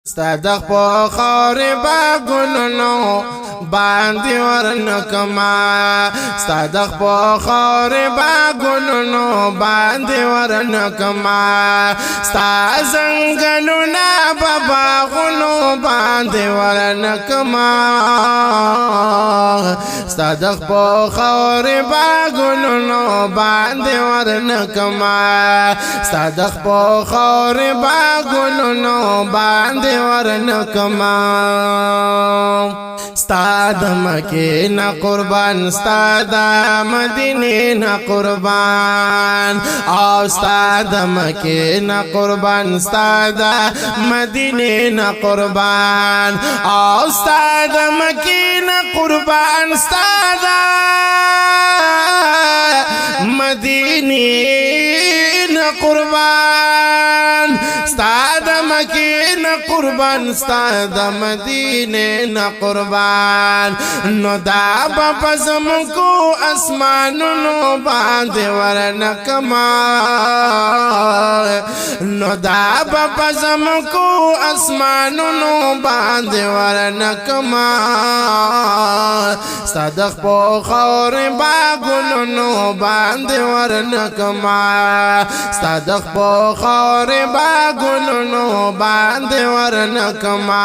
صدق په خاورې باګونو باندې ورنکما صدق په خاورې باګونو باندې ورنکما ستا زنګلونه په باغونو باندې ورنکما صدق په خاورې باګونو باندې ورنکما صدق په خاورې باګونو باندې ورنکما استاد مکه نا قربان استاد مدینه نا قربان او استاد مکه نا قربان استاد مدینه نا قربان او استاد مکه نا قربان استاد مدینه نا قربان استاد مکه نا قربان استاد مدینه نا قربان نو دا په زمکو اسمانونو باندې ورنکما نو دا په زمکو اسمانونو باندې ورنکما صدق په خاورې باګونو باندې ورنکما صدق په خاورې باګونو باندې ورنکما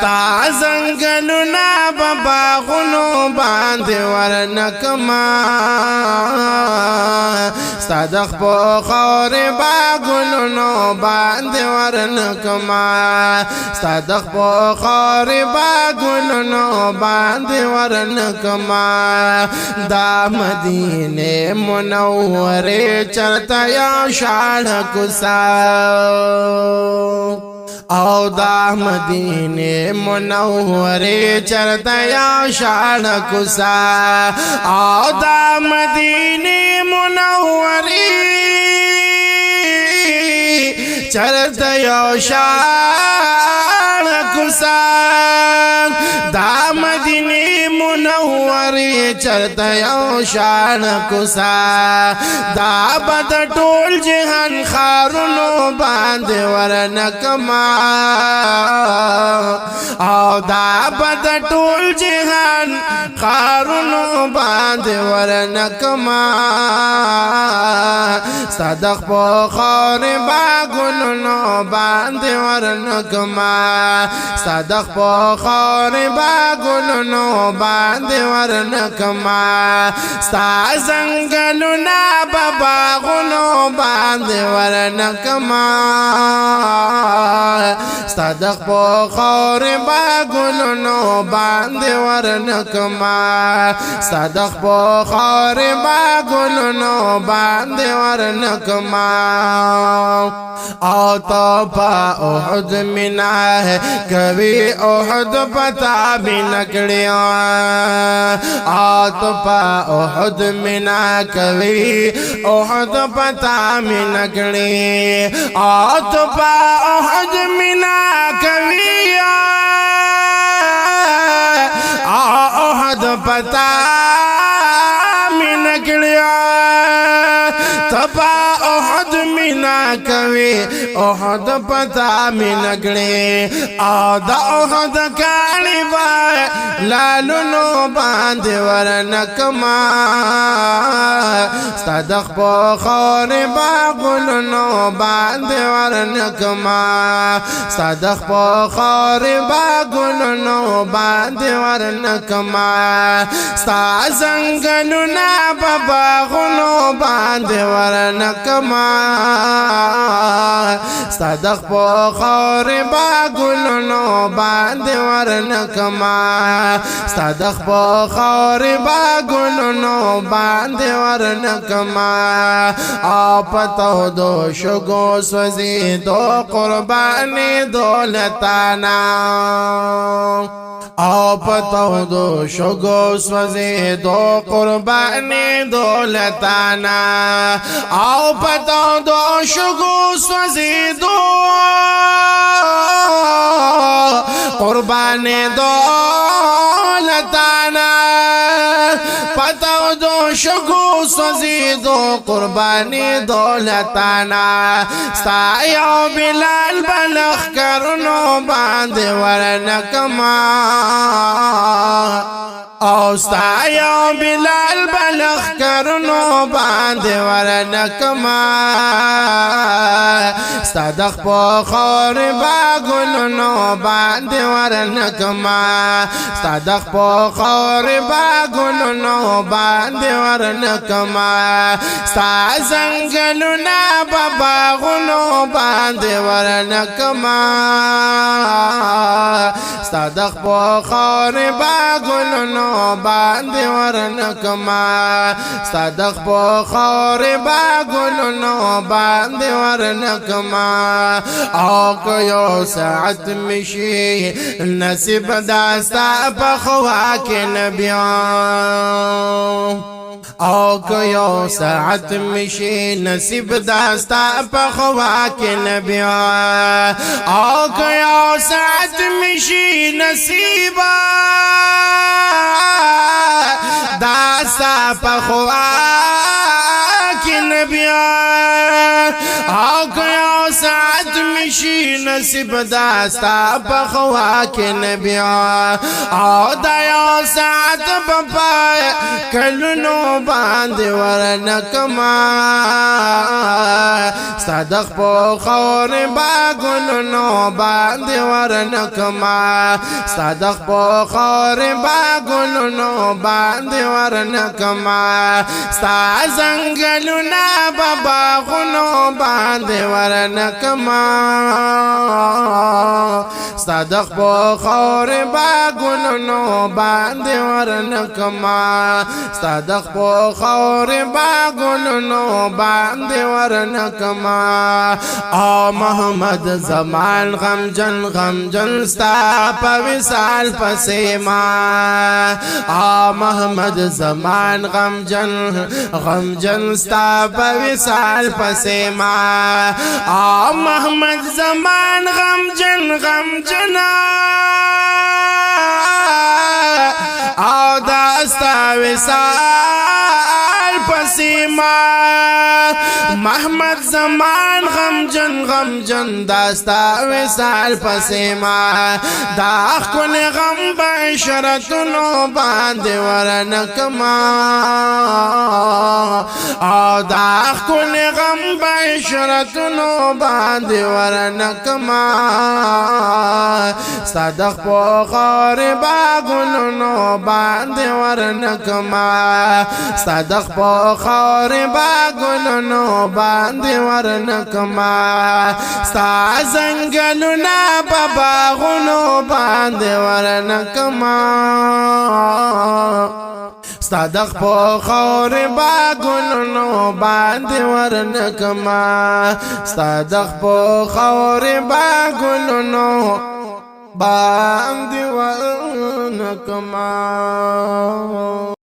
تا زنګلونه په باغونو باندې ورنکما صدق په خاورې باګونو باندې ورنکما صدق په خاورې باګونو باندې ورنکما دا مدینه منورې چرته یا شاړه کوڅه او دا مدینه منورې چرته یا شاړه کوڅه او دا مدینه منورې چرته یا شاړه کوڅه دا مدینه منورې چرته یا شاړه کوڅه دا بد ټول جهان خارونو باندې ورنکما او دا بد ټول جهان خارونو باندې ورنکما صدق په خاورې باګونو باندې ورنکما صدق په خاورې باګونو باندې ورنکما ستا زنګلونه په باغونو باندې ورنکما صدق په خاورې باګونو باندې ورنکما صدق په خاورې باګونو باندې ورنکما او تو پا احد منا ہے کبھی احد پتا بھی نکڑیا او تو پا احد منا کبھی احد پتا بھی نکڑی او تو پا احد منا کبھی احد پتا بھی نکڑیا تپا احد مینا کوي احد پتا مینګړي او دا احد کاڼي وای لالونو باندې ورنکما صدق په خاورې باګونو باندې ورنکما صدق په خاورې باګونو باندې ورنکما ستا زنګلونه په باغونو باندې ورنکما صدق په خاورې باګونو باندې ورنکما صدق په خاورې باګونو باندې ورنکما او پتو دو شګو سوځي دو قرباني دولتانا او پتو دو شګو سوځي دو قرباني دولتانا او پتو دو شګو سوځي دو قرباني دولتانا پتو دو شګو سوزیدو قربانی دولتانا ستا یو بلال بلخ کرنو باندې ورنکما او ستا یو بلال بلخ کرنو باندې ورنکما ستا دخ په خور باګلونو باندې ورنکما ستا دخ په خور باګلونو باندې ورنکما ستا زنګلونه باغونو باندې ورنکما ستا دخ په خور باګلونو باندې ورنکما ستا دخ په خور باګلونو باندې ورنکما او که یو ساعت مشي نصیب داستا په خوا کې نبیان او که یو ساعت مشي نصیب داستا په خوا کې نبیان او که یو ساعت مشي نصیب داستا په خوا کې نبیان او که یو ساعت مشي نصیب داستا په خوا کې نبیان او دا یو ساعت په کلونو باندې ورنکما ستا دخ په خور باګلونو باندې ورنکما ستا دخ په خور باګلونو باندې ورنکما ستا زنګلونه باغونو باندې ورنکما ستا دخ په خور باګلونو باندې ورنکما ستا دخ په خور باګلونو باندې ورنکما او محمد زمان غمجن ستا په وصال پسې ما او محمد زمان غمجن ستا په وصال پسې ما او محمد زمان غمجن او داستا وصال پسې ما محمد زمان غمجن داستا وصال پسې ما دا خپل غم بشرتونو باندې ورنکما او دا خپل غم بشرتونو باندې ورنکما صدق په خور باګلونو باندې ورنکما صدق په خور باګلونو باندې ورنکما ستا زنګلونه باغونو باندې ورنکما صدق په خور باګلونو باندې ورنکما صدق په خور باګلونو باندې ورنکما